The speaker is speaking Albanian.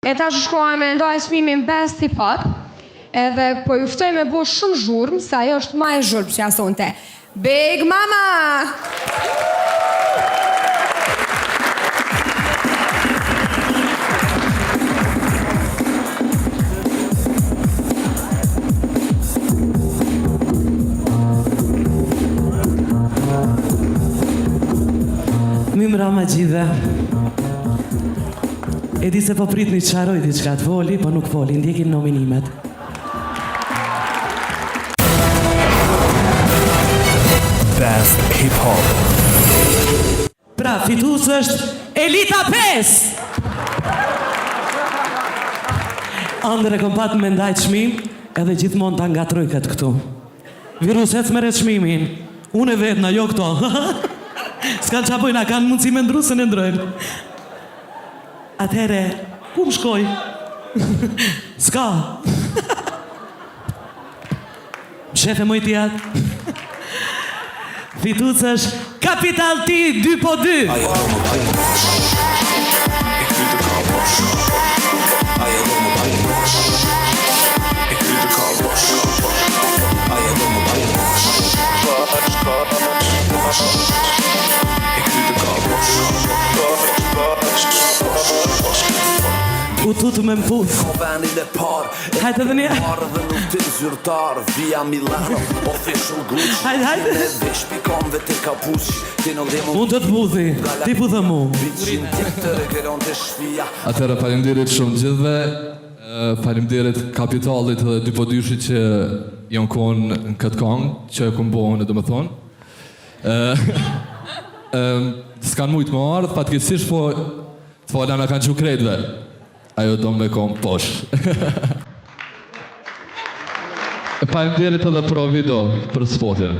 E tash shkojmë me ndaj çmimin Best Hip Hop. Edhe po ju ftoj me bo shumë zhurmë, se ajo është ma e zhurmë që jasonte. Big Mama! Mimra ma gjithë. E di se po prit një qaroj diçka të voli, po nuk voli, ndjekim nominimet. Best Hip Hop. Pra, fitus është Elita 5! Andre kom pat me ndaj çmim, edhe gjithmonë ta ngatroj këtë këtu. Viruset mere çmimin. Unë e vetë, na jo këto. S'kan qa bojna, kanë mundësi me ndru se në ndrojnë. Atëhere, ku më shkoj? S'ka. Shefe moj tjat. Fituc është Capital T 2x2. U tutu me m'pus. Hajtë edhe një. Hajtë. Unë të t'puthi, ti puthe mu. Atëherë faleminderit shumë gjithve. Faleminderit Kapitalit dhe 2x2-shit që janë konë në këtë kongë, që e këmë bohën e do më thonë. S'kanë mujtë më ardhë, fatkeqësisht po të falem e kanë që krejtve. Ajo do me kom posh. Faleminderit edhe pro video për spotin.